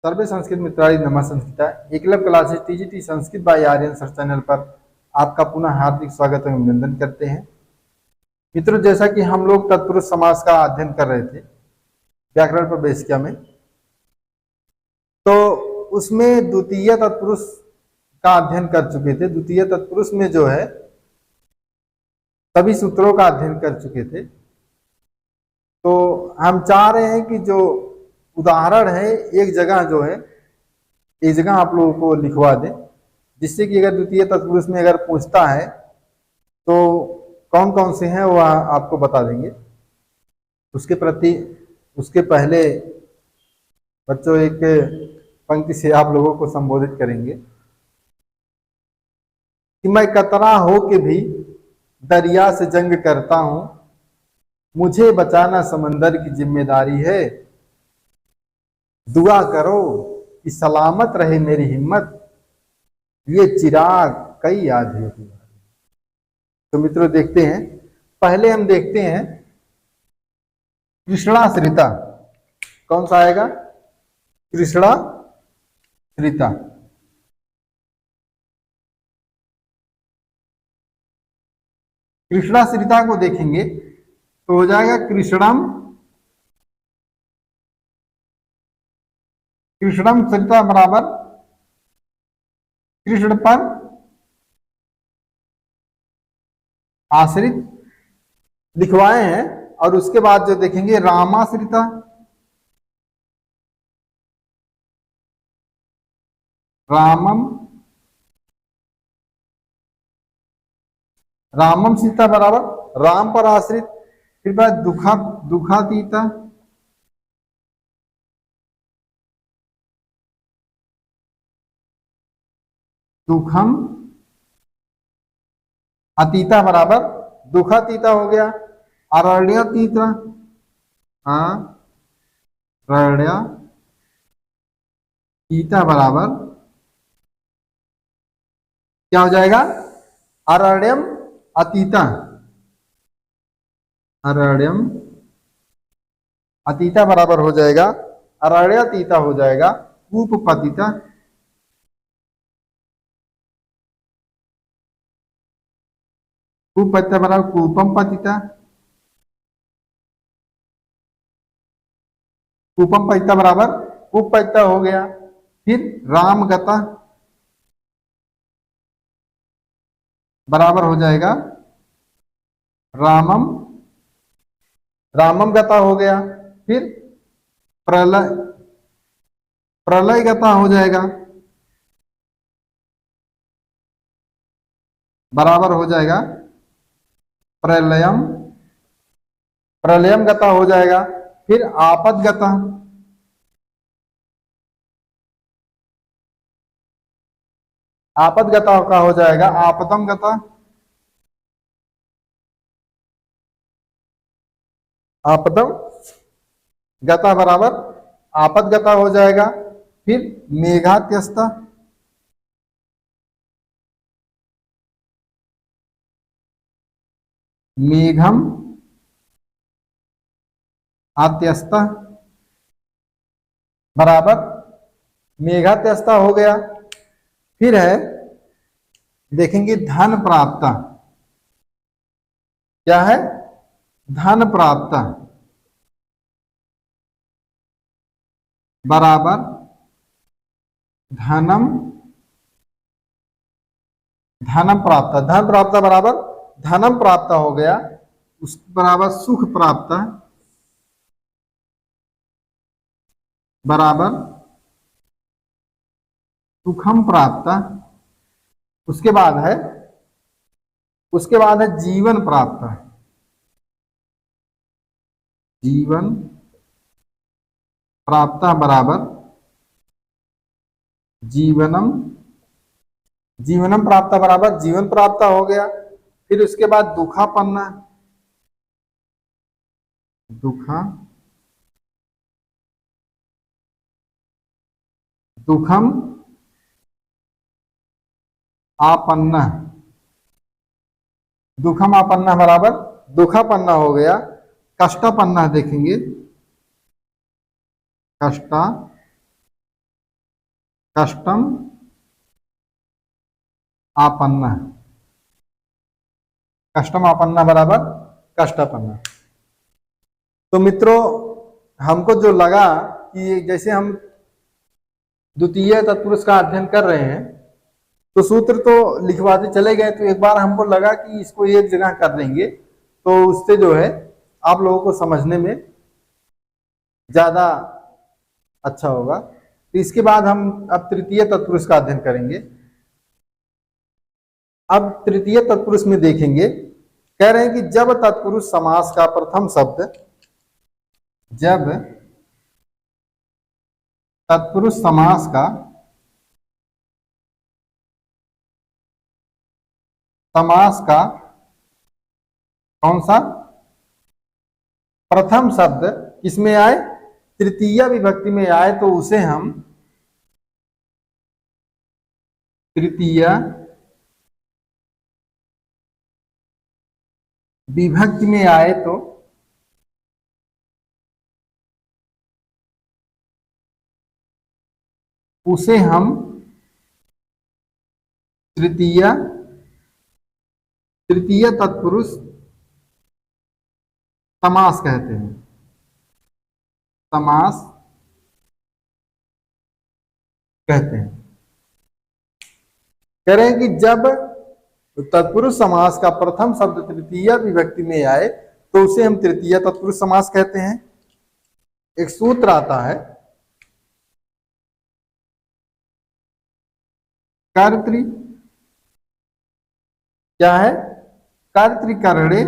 सर्वे संस्कृत मित्राणि नमः संस्कृता Eklavya classes TGT Sanskrit by Aryan sir channel पर आपका पुनः हार्दिक स्वागत एवं अभिनंदन करते हैं। मित्रों, जैसा कि हम लोग तत्पुरुष समास का अध्ययन कर रहे थे व्याकरण पर बेसिका में, तो उसमें द्वितीय तत्पुरुष का अध्ययन कर चुके थे। द्वितीय तत्पुरुष में जो है सभी सूत्रों का अध्ययन कर चुके थे। तो हम चाह रहे हैं कि जो उदाहरण है एक जगह जो है एक जगह आप लोगों को लिखवा दें, जिससे कि अगर द्वितीय तत्पुरुष में अगर पूछता है तो कौन कौन से हैं वो आपको बता देंगे। उसके पहले बच्चों एक पंक्ति से आप लोगों को संबोधित करेंगे कि मैं कतरा हो के भी दरिया से जंग करता हूं, मुझे बचाना समंदर की जिम्मेदारी है। दुआ करो कि सलामत रहे मेरी हिम्मत, ये चिराग कई आंधियों की। तो मित्रों देखते हैं, पहले हम देखते हैं कृष्णाश्रिता। कौन सा आएगा? कृष्णाश्रिता। कृष्णाश्रिता को देखेंगे तो हो जाएगा कृष्णम सरिता बराबर कृष्ण पर आश्रित लिखवाए हैं। और उसके बाद जो देखेंगे रामाश्रिता, रामम सीता बराबर राम पर आश्रित। फिर बाद दुखातीता, दुखम अतीता बराबर दुखातीता हो गया। अरण्यतीता, अरण्यतीता बराबर क्या हो जाएगा? अरण्यम अतीता। अरण्यम अतीता बराबर हो जाएगा अरण्यतीता हो जाएगा कूपपतिता। कूपपतिता बराबर कूपम पतिता। कूपम पतिता बराबर कूपपतिता हो गया। फिर रामगता बराबर हो जाएगा रामम गता हो गया। फिर प्रलय गता हो जाएगा बराबर हो जाएगा प्रलयम गता हो जाएगा। फिर आपदगता, आपदगता का हो जाएगा आपदम गता। आपदम गता बराबर आपदगता हो जाएगा। फिर मेघात्यस्ता, मेघम आत्यस्ता बराबर मेघात्यस्ता हो गया। फिर है देखेंगे धन प्राप्त। क्या है? धन प्राप्त बराबर धनम प्राप्त। धन प्राप्त बराबर धनम प्राप्त हो गया। उस बराबर सुख प्राप्त बराबर सुखम प्राप्त। उसके बाद है जीवन प्राप्त। जीवन प्राप्त बराबर जीवनम प्राप्त बराबर जीवन प्राप्त हो गया। फिर उसके बाद दुखम आपन्न, दुखम आपन्न बराबर दुखापन्न हो गया। कष्टापन्न देखेंगे कष्टम आपन्ना, कष्टम आपन्ना बराबर कष्टापन्ना। तो मित्रों, हमको जो लगा कि जैसे हम द्वितीय तत्पुरुष का अध्ययन कर रहे हैं तो सूत्र तो लिखवाते चले गए, तो एक बार हमको लगा कि इसको एक जगह कर देंगे तो उससे जो है आप लोगों को समझने में ज्यादा अच्छा होगा। तो इसके बाद हम अब तृतीय तत्पुरुष का अध्ययन करेंगे। अब तृतीय तत्पुरुष में देखेंगे, कह रहे हैं कि जब तत्पुरुष समास का प्रथम शब्द, जब तत्पुरुष समास का कौन सा प्रथम शब्द किसमें आए, तृतीय विभक्ति में आए, तो उसे हम तृतीय विभक्ति में आए तो उसे हम तृतीय तत्पुरुष समास कहते हैं, समास कहते हैं। कह रहे हैं कि जब तत्पुरुष समास का प्रथम शब्द तृतीय विभक्ति में आए तो उसे हम तृतीय तत्पुरुष समास कहते हैं। एक सूत्र आता है, कर्तृ, क्या है, कर्तृकरणे,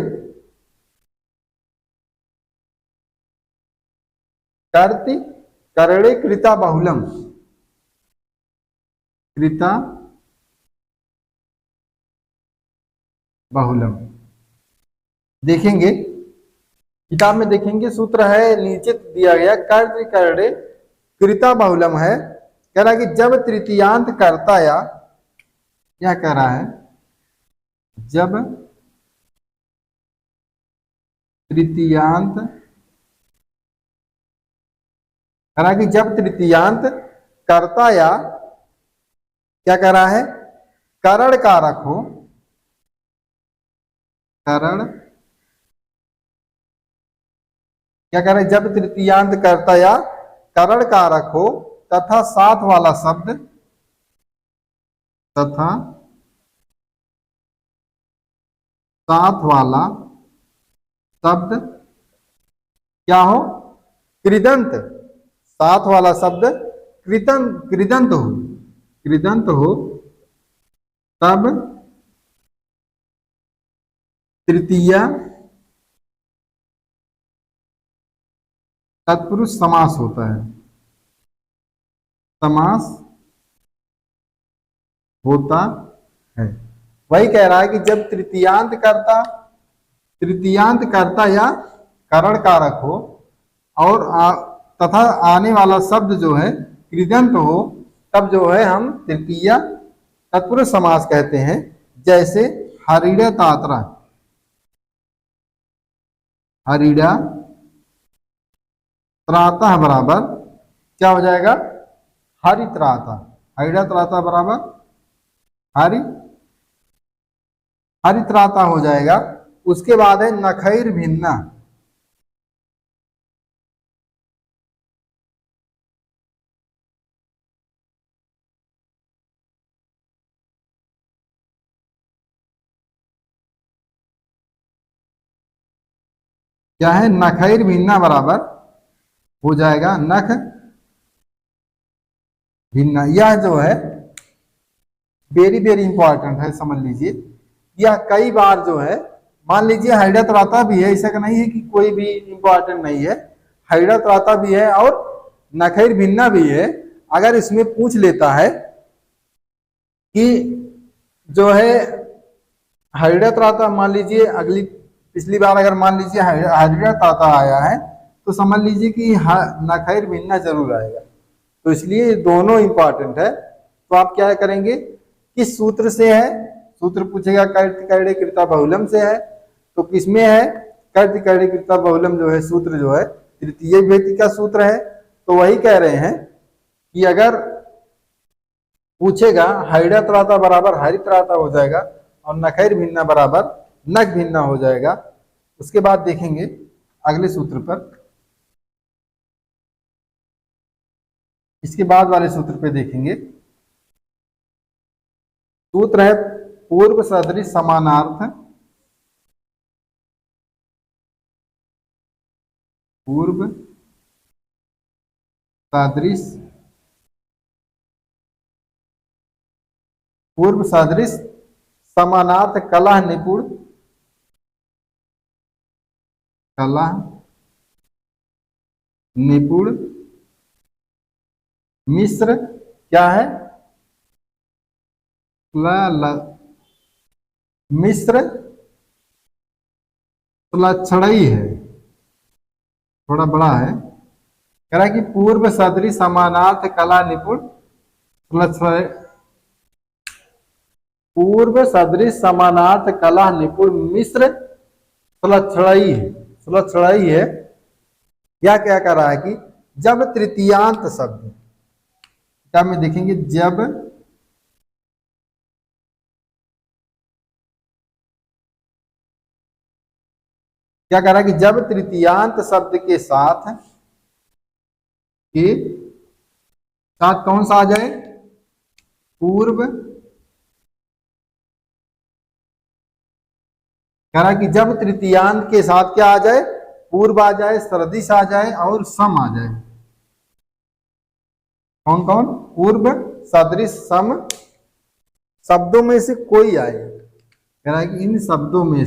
कर्तृकरणे कृता बहुलम, कृता बहुलम। देखेंगे किताब में, देखेंगे सूत्र है नीचे दिया गया, कर्तृकरणे कृता बहुलम है। कह रहा है कि जब तृतीयांत कर्ता या, क्या कह रहा है, जब तृतीयांत, कह रहा है कि जब तृतीयांत कर्ता या, क्या कह रहा है, करण कारक हो, करण, क्या कह रहे हैं, जब तृतीयांत कर्ता या करण कारक हो तथा साथ वाला शब्द, तथा साथ वाला शब्द क्या हो, कृदंत, साथ वाला शब्द कृदंत हो, कृदंत हो, तब तृतीय तत्पुरुष समास होता है, समास होता है। वही कह रहा है कि जब तृतीयांत कर्ता या करण कारक हो और तथा आने वाला शब्द जो है कृदंत हो, तब जो है हम तृतीय तत्पुरुष समास कहते हैं। जैसे हरिड़ा तात्रा, हरिड़ा त्राता बराबर क्या हो जाएगा, हरित्राता, हरिड़ा त्राता बराबर हरित्राता हो जाएगा। उसके बाद है नखैर भिन्ना, क्या है, नखैर भिन्ना बराबर हो जाएगा नख भिन्ना। यह जो है वेरी वेरी इंपॉर्टेंट है, समझ लीजिए। यह कई बार जो है, मान लीजिए हाइडा त्राता भी है, ऐसा नहीं है कि कोई भी इंपॉर्टेंट नहीं है, हाइडा त्राता भी है और नखैर भिन्ना भी है। अगर इसमें पूछ लेता है कि जो है हाइडा त्राता, मान लीजिए पिछली बार अगर मान लीजिए हाइडा त्राता आया है तो समझ लीजिए कि नखैर भिन्ना जरूर आएगा। तो इसलिए दोनों इंपॉर्टेंट है। तो आप क्या करेंगे, किस सूत्र से है, सूत्र पूछेगा कर्तृकरणे कृता बहुलम से है, तो किसमें है, कर्तृकरणे कृता बहुलम जो है सूत्र जो है तृतीय विभक्ति का सूत्र है। तो वही कह रहे हैं कि अगर पूछेगा हैड़ा त्राता बराबर हरि त्राता हो जाएगा और नखैर भिन्ना बराबर नख भिन्ना हो जाएगा। उसके बाद देखेंगे अगले सूत्र पर, इसके बाद वाले सूत्र पे देखेंगे। सूत्र है पूर्व सदृश समानार्थ, पूर्व सदृश, पूर्व सदृश समानार्थ कलह निपुण, कलह निपुण मिश्र क्या है, मिश्र लक्षणी है, थोड़ा बड़ा है। कह रहा है कि पूर्व सदृश समानार्थ कला निपुण पूर्व सदृश समानार्थ कला निपुण मिश्र सुलक्षणी है, सुलक्षणी है। क्या क्या कह रहा है कि जब तृतीयांत शब्द, क्या में देखेंगे, जब क्या कह रहा है कि जब तृतीयांत शब्द के साथ कौन सा आ जाए, पूर्व, कह रहा है कि जब तृतीयांत के साथ क्या आ जाए, पूर्व आ जाए, सदृश आ जाए और सम आ जाए। कौन कौन, पूर्व सदृश सम शब्दों में से कोई आए। कह रहा है कि इन शब्दों में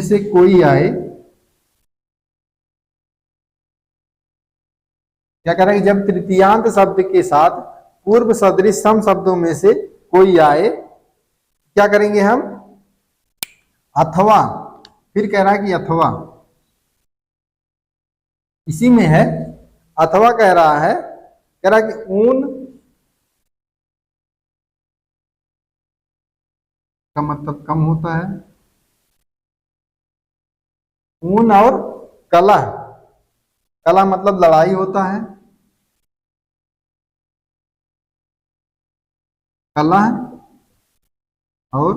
से कोई आए। क्या कह रहा है कि जब तृतीयांत शब्द के साथ पूर्व सदृश सम शब्दों में से कोई आए, क्या करेंगे हम, अथवा, फिर कह रहा है कि अथवा, इसी में है, अथवा कह रहा है, कह रहा है कि ऊन का मतलब कम होता है, ऊन और कलह, कलह मतलब लड़ाई होता है, कलह और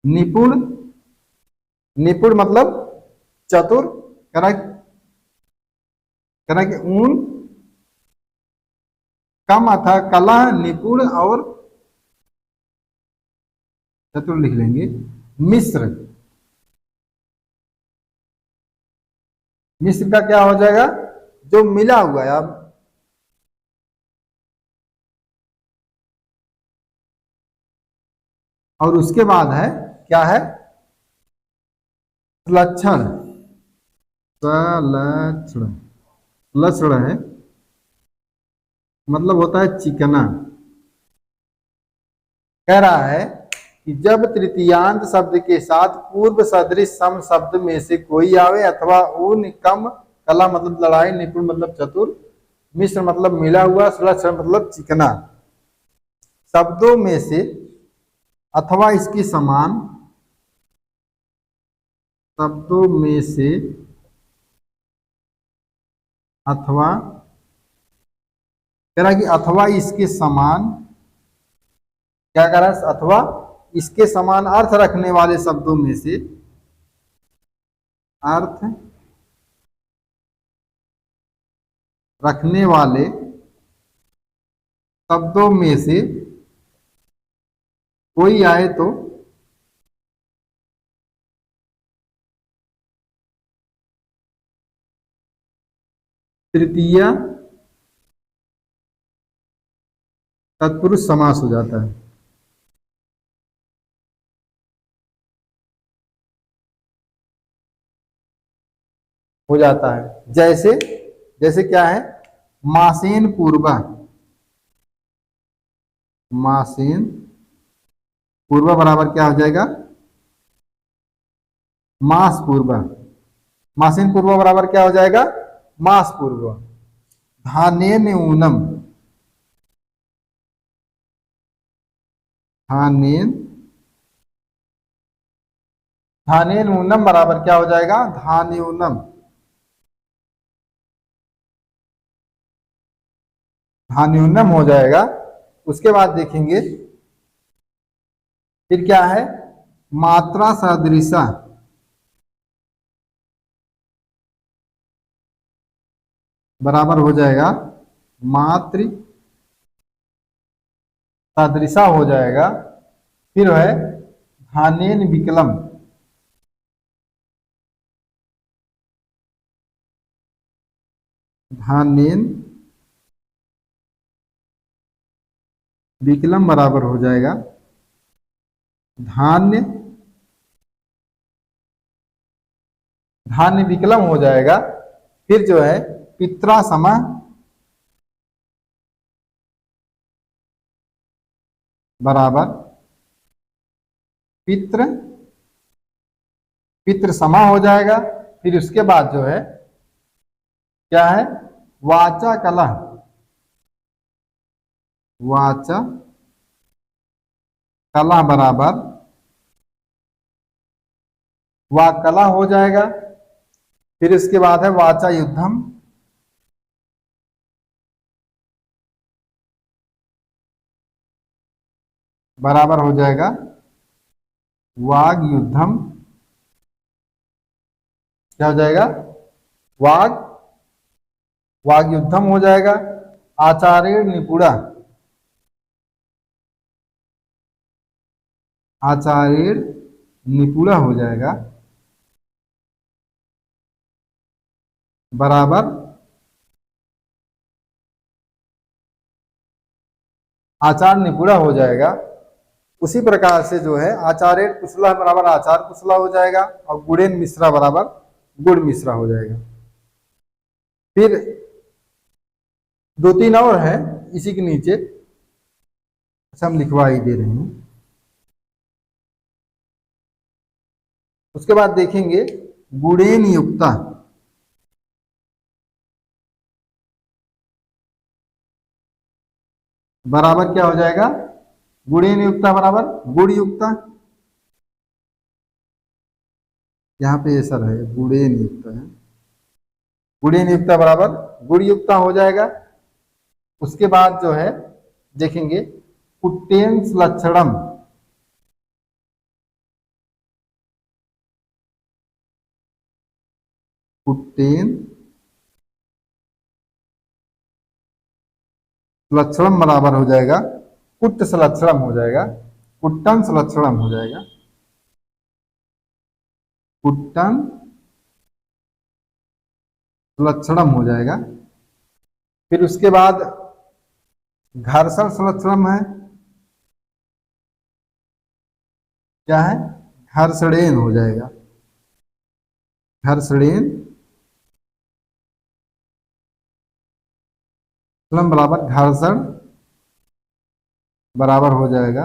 निपुण, निपुण मतलब चतुर। कह रहा कि ऊन कम था, कलह निपुण और चतुर लिख लेंगे। मिश्र, मिश्र का क्या हो जाएगा, जो मिला हुआ है। अब और उसके बाद है क्या है, लक्षण, सलक्षण, लक्षण है मतलब होता है चिकना। कह रहा है कि जब तृतीयांत शब्द के साथ पूर्व सदृश सम शब्द में से कोई आवे अथवा ऊन कम, कला मतलब लड़ाई, निपुण मतलब चतुर, मिश्र मतलब मिला हुआ, सुलक्षण मतलब चिकना शब्दों में से अथवा इसके समान, शब्दों में से अथवा, कह रहा कि अथवा इसके समान, क्या कह रहा है, अथवा इसके समान अर्थ रखने वाले शब्दों में से, अर्थ रखने वाले शब्दों में से कोई आए तो तृतीया तत्पुरुष समास हो जाता है। हो जाता है जैसे, जैसे क्या है, मासेन पूर्वा, मासेन पूर्वा बराबर क्या हो जाएगा, मास पूर्वा, मासेन पूर्वा बराबर क्या हो जाएगा, मास पूर्वा। धानेन ऊनम, धानेन धानेन ऊनम बराबर क्या हो जाएगा, धान्यूनम। धान्यूनम हो जाएगा। उसके बाद देखेंगे फिर क्या है, मात्रा सदृशा बराबर हो जाएगा मात्र सदृशा हो जाएगा। फिर है धानेन विकलम। धानेन विकलम बराबर हो जाएगा धान्य। धान्य विकलम हो जाएगा। फिर जो है पित्रा समा बराबर पित्र। पित्र समा हो जाएगा। फिर उसके बाद जो है क्या है, वाचा कला। वाचा कला बराबर वा कला हो जाएगा। फिर इसके बाद है वाचा युद्धम। बराबर हो जाएगा वाग युद्धम। क्या हो जाएगा, वाग वाग युद्धम हो जाएगा। आचार्य निपुणा। आचार्य निपुणा हो जाएगा बराबर आचार निपुणा हो जाएगा। उसी प्रकार से जो है आचार्य कुशला बराबर आचार कुशला हो जाएगा और गुड़ेन मिश्रा बराबर गुड़ मिश्रा हो जाएगा। फिर दो तीन और है इसी के नीचे, अच्छा हम लिखवा ही दे रहे हैं। उसके बाद देखेंगे गुड़ेन युक्ता। बराबर क्या हो जाएगा, गुड़ेन युक्ता बराबर गुड़ युक्ता। यहाँ पे ये सर है गुड़ेन युक्ता है। गुड़ेन युक्ता बराबर गुड़ युक्ता हो जाएगा। उसके बाद जो है देखेंगे कुट्टेंस लक्षणम। कुट्टेन लक्षणम बराबर हो जाएगा कुट्ट सलक्षणम हो जाएगा। कुट्टन सलक्षणम हो जाएगा। कुट्टन सलक्षणम हो जाएगा। फिर उसके बाद घर्षण सलक्षणम है। क्या है, घर्षणेन हो जाएगा। घर्षणेन बराबर घर्षण बराबर हो जाएगा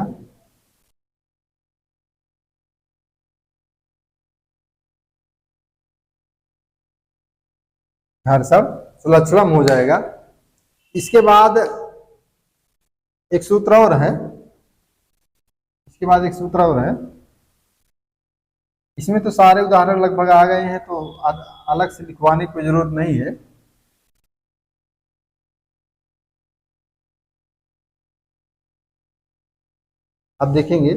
घर्षण सुलक्षणम हो जाएगा। इसके बाद एक सूत्र और है। इसके बाद एक सूत्र और है। इसमें तो सारे उदाहरण लगभग आ गए हैं तो अलग से लिखवाने की जरूरत नहीं है। अब देखेंगे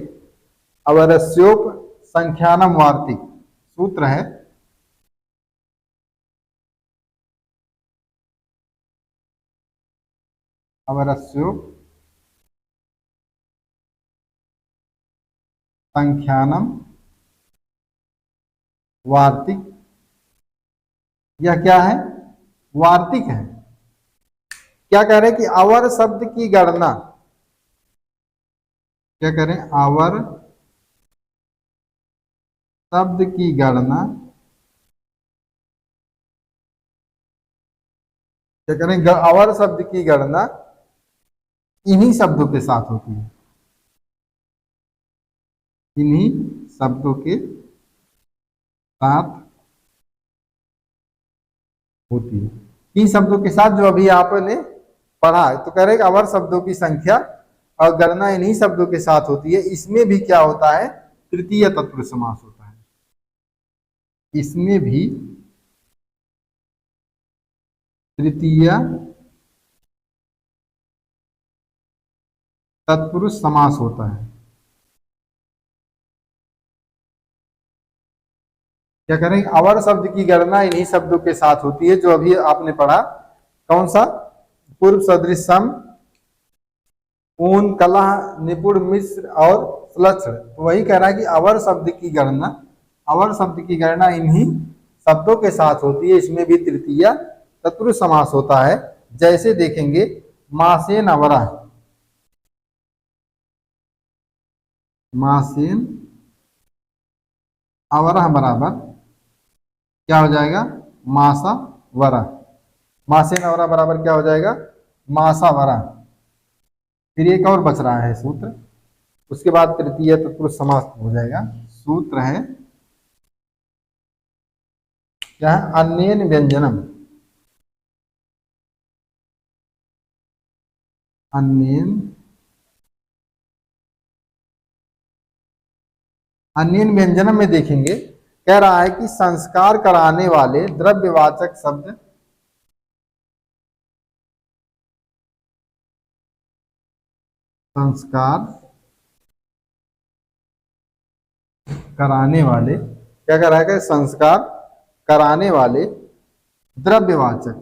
अवरस्योप संख्यानम वार्तिक सूत्र है। अवरस्योप संख्यानम वार्तिक। यह क्या है, वार्तिक है। क्या कह रहे हैं कि अवर शब्द की गणना, क्या करें, अवर शब्द की गणना क्या करें, अवर शब्द की गणना इन्हीं शब्दों के साथ होती है। इन्हीं शब्दों के साथ होती है। इन शब्दों के साथ जो अभी आपने पढ़ा तो कह रहे हैं अवर शब्दों की संख्या और गणना इन्हीं शब्दों के साथ होती है। इसमें भी क्या होता है, तृतीय तत्पुरुष समास होता है। इसमें भी तृतीय तत्पुरुष समास होता है। क्या करें, अवर शब्द की गणना इन्हीं शब्दों के साथ होती है जो अभी आपने पढ़ा। कौन सा? पूर्व सदृश सम, ऊन, कलह, निपुण, मिश्र और सुलक्षण। तो वही कह रहा है कि अवर शब्द की गणना, अवर शब्द की गणना इन्हीं शब्दों के साथ होती है। इसमें भी तृतीय तत्पुरुष समास होता है। जैसे देखेंगे, मासेन अवरा, मासेन अवरा बराबर क्या हो जाएगा? मासा वरा। मासेन अवरा बराबर क्या हो जाएगा? मासा वरा। फिर एक और बच रहा है सूत्र, उसके बाद तृतीय तत्पुरुष समास हो जाएगा। सूत्र है क्या है? अन्येन व्यंजनम, अन्येन, अन्येन व्यंजनम में देखेंगे, कह रहा है कि संस्कार कराने वाले द्रव्यवाचक शब्द, संस्कार कराने वाले, क्या कह रहा है कि संस्कार कराने वाले द्रव्यवाचक,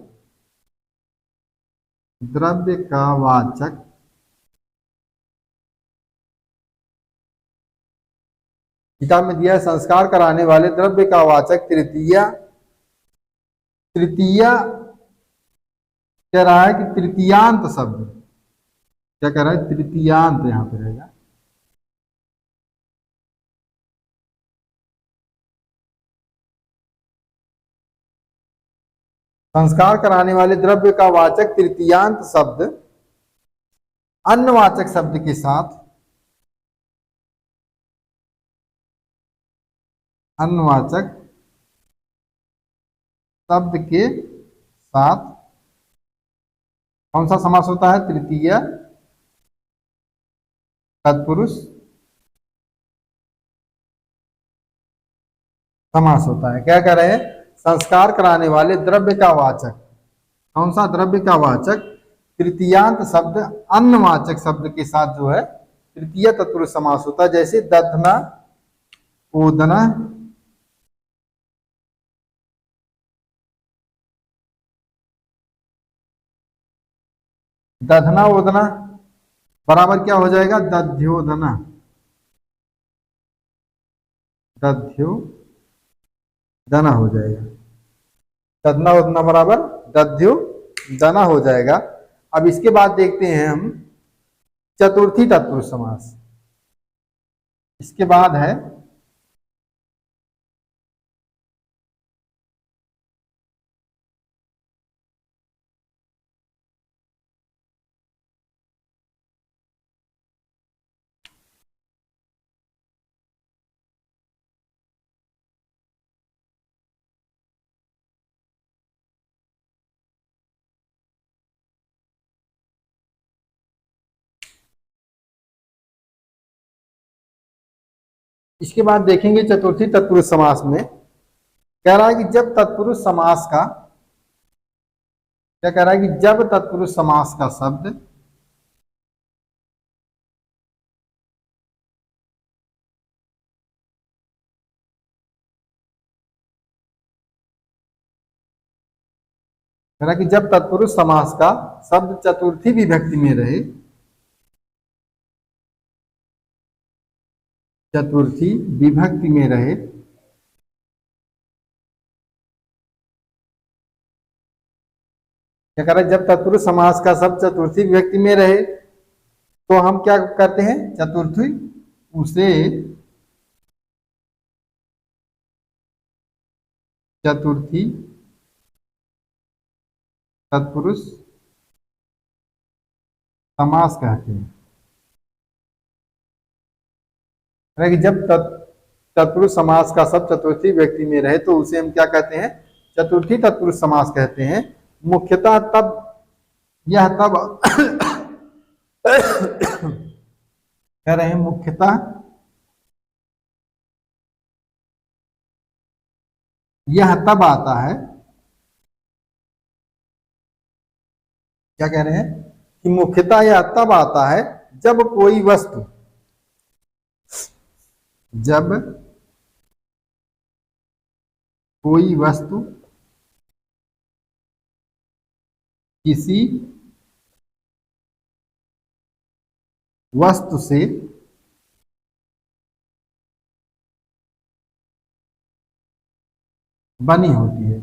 द्रव्य का वाचक, किताब में दिया है संस्कार कराने वाले द्रव्य का वाचक तृतीय, तृतीय कह रहा है कि तृतीयांत शब्द, क्या कह रहा है? तृतीयांत यहां पे रहेगा। संस्कार कराने वाले द्रव्य का वाचक तृतीयांत शब्द अन्नवाचक शब्द के साथ, अन्नवाचक शब्द के साथ कौन सा समास होता है? तृतीय तत्पुरुष समास होता है। क्या कह रहे हैं? संस्कार कराने वाले द्रव्य का वाचक, कौन सा द्रव्य का वाचक? तृतीयांत शब्द अन्नवाचक शब्द के साथ जो है तृतीय तत्पुरुष समास होता है। जैसे दधना, ओदना, दधना ओदना बराबर क्या हो जाएगा? दध्योदना, दध्योदना हो जाएगा। दधना ओदना बराबर दध्योदना हो जाएगा। अब इसके बाद देखते हैं हम चतुर्थी तत्पुरुष समास। इसके बाद है इसके बाद देखेंगे चतुर्थी तत्पुरुष समास में कह रहा है कि जब तत्पुरुष समास का, क्या कह रहा है कि जब तत्पुरुष समास का शब्द कह रहा है कि जब तत्पुरुष समास का शब्द चतुर्थी विभक्ति में रहे, चतुर्थी विभक्ति में रहे, क्या कह रहा है? जब तत्पुरुष समास का शब्द चतुर्थी विभक्ति में रहे तो हम क्या करते हैं? चतुर्थी उसे चतुर्थी तत्पुरुष समास कहते हैं। कि जब तत्पुरुष समास का शब्द चतुर्थी व्यक्ति में रहे तो उसे हम क्या कहते हैं? चतुर्थी तत्पुरुष समास कहते हैं। मुख्यतः तब यह तब कह रहे हैं, मुख्यतः यह तब आता है, क्या कह रहे हैं कि मुख्यतः यह तब आता है जब कोई वस्तु, जब कोई वस्तु किसी वस्तु से बनी होती है।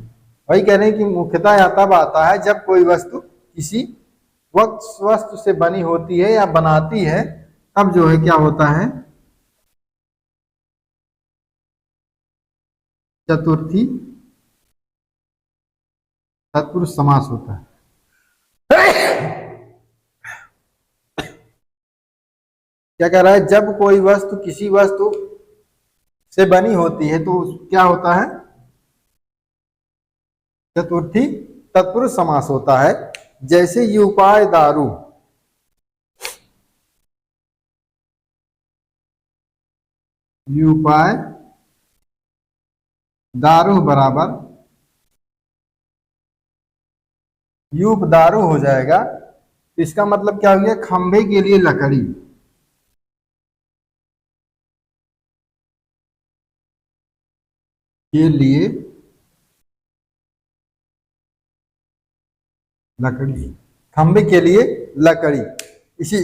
वही कह रहे हैं कि मुख्यतः यह तब आता है जब कोई वस्तु किसी वस्तु से बनी होती है या बनाती है, तब जो है क्या होता है, चतुर्थी तत्पुरुष समास होता है। क्या कह रहा है, जब कोई वस्तु किसी वस्तु से बनी होती है तो क्या होता है, चतुर्थी तत्पुरुष समास होता है। जैसे ये उपाय दारू, ये उपाय दारू बराबर यूप दारू हो जाएगा। इसका मतलब क्या हो गया, खंभे के लिए लकड़ी, के लिए लकड़ी, खंभे के लिए लकड़ी। इसी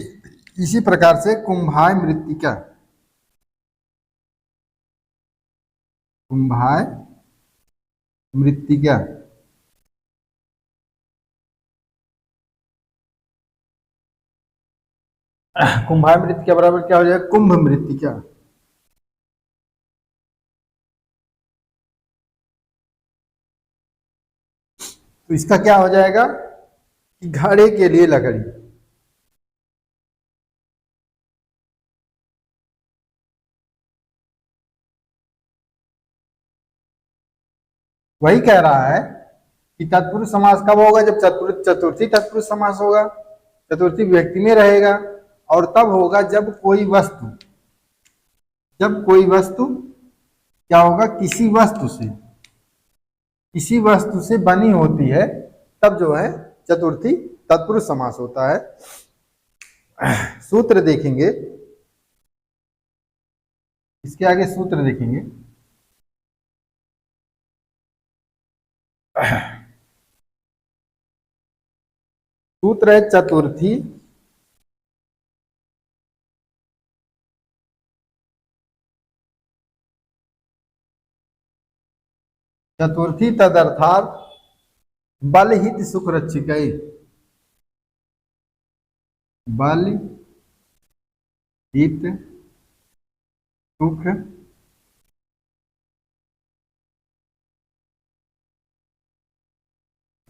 इसी प्रकार से कुंभाय मृत्तिका, कुंभाय मृत्तिका, कुंभाय मृत्तिका बराबर क्या हो जाएगा, कुंभ मृत्तिका। तो इसका क्या हो जाएगा कि घड़े के लिए लकड़ी। वही कह रहा है कि तत्पुरुष समास कब होगा, जब चतुर्थी तत्पुरुष समास होगा, चतुर्थी व्यक्ति में रहेगा। और तब होगा जब कोई वस्तु, जब कोई वस्तु क्या होगा, किसी वस्तु से बनी होती है, तब जो है चतुर्थी तत्पुरुष समास होता है। सूत्र देखेंगे, इसके आगे सूत्र देखेंगे। सूत्र है चतुर्थी तदर्थात बल हित सुख रक्षिकै, बल हित सुख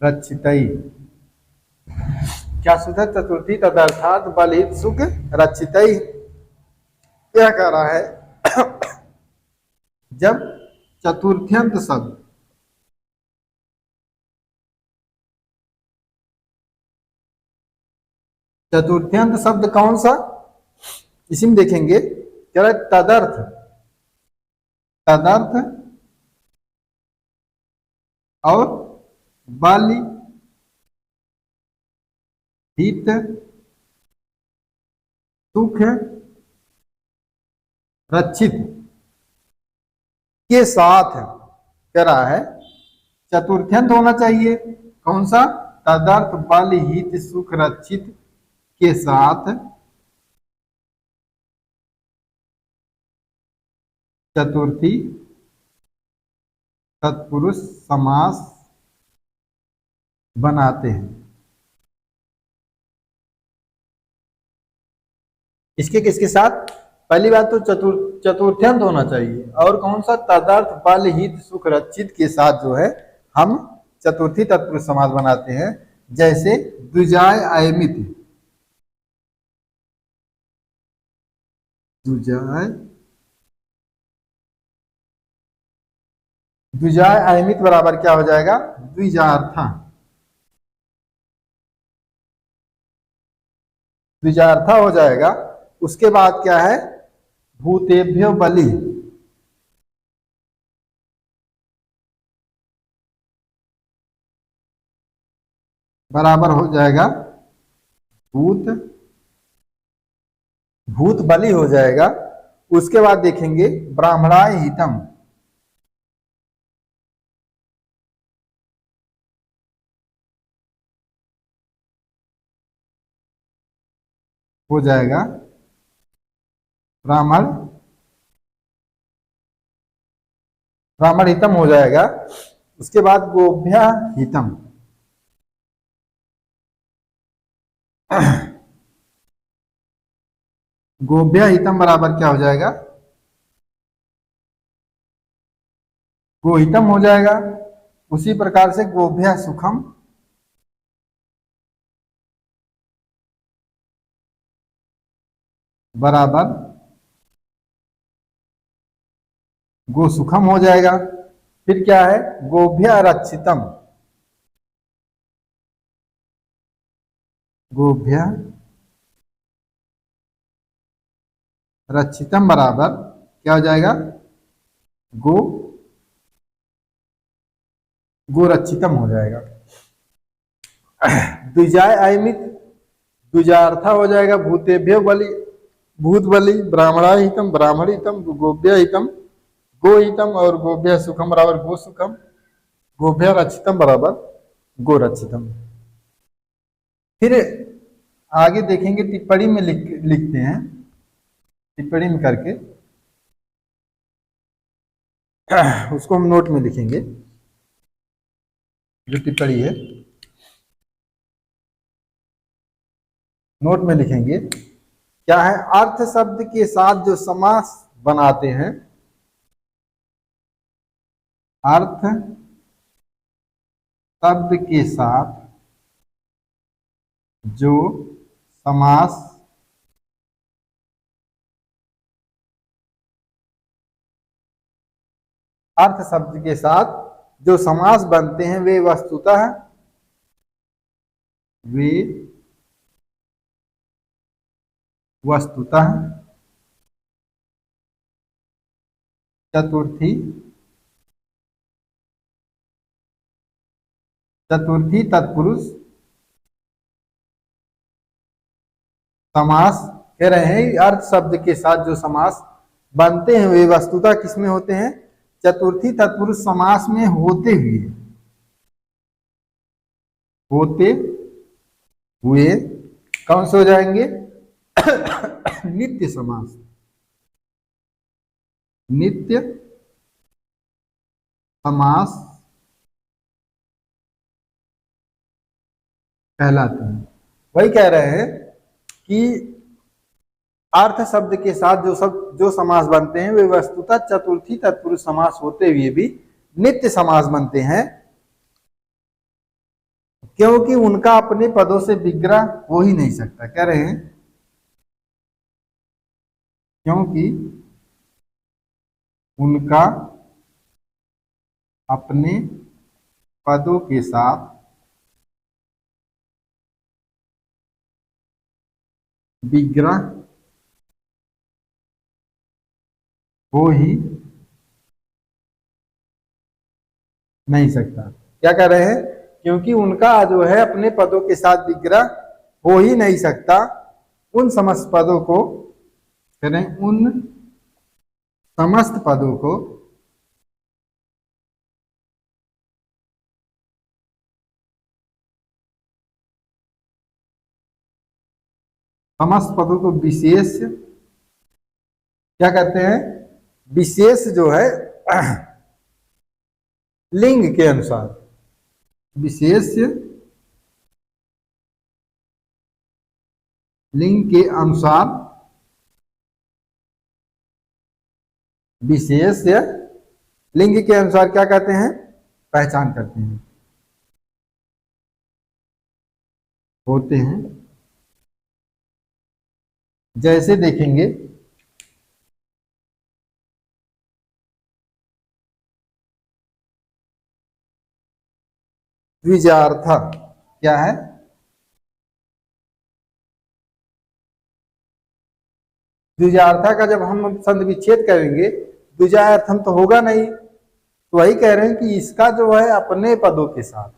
रक्षितै। क्या सूत्र, चतुर्थी तदर्थात बल हित सुख रक्षितै। क्या कह रहा है, जब चतुर्थ्यंत शब्द, चतुर्थ्यंत शब्द कौन सा, इसी में देखेंगे। कह रहा है तदर्थ, तदर्थ और बल हित सुख रक्षित के साथ, कह रहा है चतुर्थ्यंत होना चाहिए। कौन सा, तदर्थ बल हित सुख रक्षित के साथ चतुर्थी तत्पुरुष समास बनाते हैं। इसके किसके साथ, पहली बात तो चतुर्थ्यंत होना चाहिए, और कौन सा, तदर्थ बल हित सुख रक्षित के साथ जो है हम चतुर्थी तत्पुरुष समास बनाते हैं। जैसे द्विजाय अयमित, द्विजाय द्विजाय अयमित बराबर क्या हो जाएगा, द्विजार्था, द्विजार्था हो जाएगा। उसके बाद क्या है, भूतेभ्यो बलि, बराबर हो जाएगा भूत, भूत बलि हो जाएगा। उसके बाद देखेंगे ब्राह्मणाय हितम, हो जाएगा ब्राह्मण, ब्राह्मण हितम हो जाएगा। उसके बाद गोभ्य हितम, गोभ्य हितम बराबर क्या हो जाएगा, गोहितम हो जाएगा। उसी प्रकार से गोभ्य सुखम, बराबर गो सुखम हो जाएगा। फिर क्या है, गोभ्य रक्षितम, गोभ्य रक्षितम बराबर क्या हो जाएगा, गो, गो रक्षितम हो जाएगा। द्विजाय अयमित, द्विजार्था हो जाएगा भूतेभ्यो बलि, भूत बलि, ब्राह्मणा हितम, ब्राह्मण हितम, गोभ्य हितम, गो हितम, और गोभ्य सुखम बराबर गो सुखम, गोभ्य रक्षितम बराबर गो रक्षितम। फिर आगे देखेंगे टिप्पणी में लिखते हैं, टिप्पणी में करके उसको हम नोट में लिखेंगे, जो टिप्पणी है नोट में लिखेंगे। क्या है, अर्थ शब्द के साथ जो समास बनाते हैं, अर्थ शब्द के साथ जो समास अर्थ शब्द के साथ जो समास बनते हैं वे वस्तुतः, वे वस्तुतः चतुर्थी, चतुर्थी तत्पुरुष समास कह रहे हैं। अर्थ शब्द के साथ जो समास बनते हैं वे वस्तुतः किसमें होते हैं, चतुर्थी तत्पुरुष समास में होते हुए, होते हुए कौन से हो जाएंगे, नित्य समास, नित्य समास कहलाते हैं। वही कह रहे हैं कि अर्थ शब्द के साथ जो समास बनते हैं वे वस्तुतः चतुर्थी तत्पुरुष समास होते हुए भी नित्य समास बनते हैं, क्योंकि उनका अपने पदों से विग्रह हो ही नहीं सकता। कह रहे हैं क्योंकि उनका अपने पदों के साथ विग्रह हो ही नहीं सकता। क्या कह रहे हैं, क्योंकि उनका जो है अपने पदों के साथ विग्रह हो ही नहीं सकता, उन समस्त पदों को करें, उन समस्त पदों को समस्त पदों को विशेष, क्या कहते हैं, विशेष जो है लिंग के अनुसार, विशेष लिंग के अनुसार, विशेष लिंग के अनुसार क्या कहते हैं, पहचान करते हैं, होते हैं। जैसे देखेंगे द्विजार्थ क्या है, द्विजार्था का जब हम संधि विच्छेद करेंगे द्विजार्थम तो होगा नहीं, तो वही कह रहे हैं कि इसका जो है अपने पदों के साथ,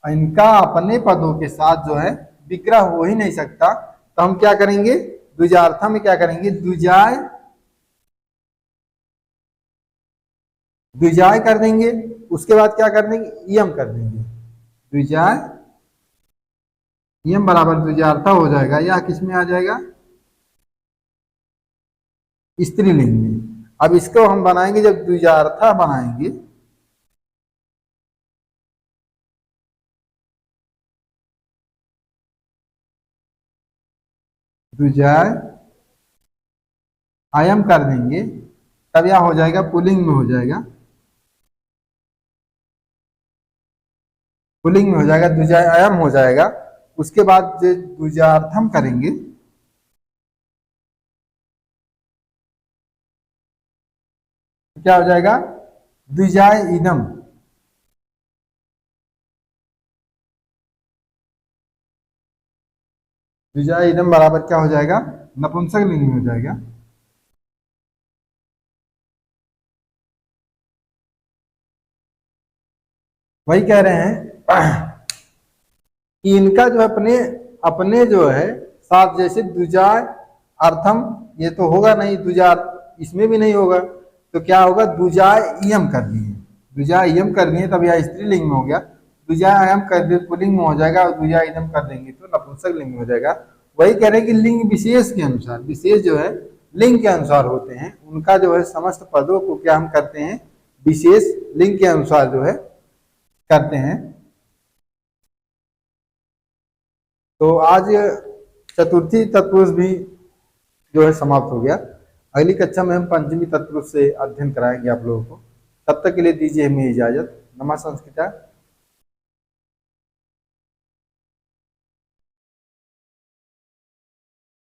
इनका अपने पदों के साथ जो है विग्रह हो ही नहीं सकता, तो हम क्या करेंगे, द्विजार्थम में क्या करेंगे, द्विजाय द्विजाय कर देंगे। उसके बाद क्या कर देंगे, इयम कर देंगे। द्विजाय इयम बराबर द्विजार्थ हो जाएगा, या किस में आ जाएगा, स्त्रीलिंग में। अब इसको हम बनाएंगे, जब द्विजार्था बनाएंगे द्विजाय आयम कर देंगे, तब यह हो जाएगा पुल्लिंग में हो जाएगा, पुल्लिंग में हो जाएगा, द्विजाय आयम हो जाएगा। उसके बाद जो द्विजार्थम करेंगे, क्या हो जाएगा, द्विजाय इदम। द्विजाय इदम बराबर क्या हो जाएगा, नपुंसक लिंग में हो जाएगा। वही कह रहे हैं कि इनका जो अपने अपने जो है साथ, जैसे द्विजाय अर्थम ये तो होगा नहीं, द्विजाय इसमें भी नहीं होगा, तो क्या होगा, द्विजाय इयम कर दिए, द्विजाय इयम कर दिए तब यह स्त्रीलिंग में हो गया। द्विजाय आयम कर दिए पुल्लिंग में हो जाएगा, और द्विजाय इदम कर देंगे तो नपुंसक लिंग में हो जाएगा। वही कह रहे हैं कि लिंग विशेष के अनुसार, विशेष जो है लिंग के अनुसार होते हैं, उनका जो है समस्त पदों को क्या हम करते हैं, विशेष लिंग के अनुसार जो है करते हैं। तो आज चतुर्थी तत्पुरुष भी जो है समाप्त हो गया। अगली कक्षा में हम पंचमी तत्पुरुष से अध्ययन कराएंगे आप लोगों को। तब तक के लिए दीजिए हमें इजाजत। नमः संस्कृता।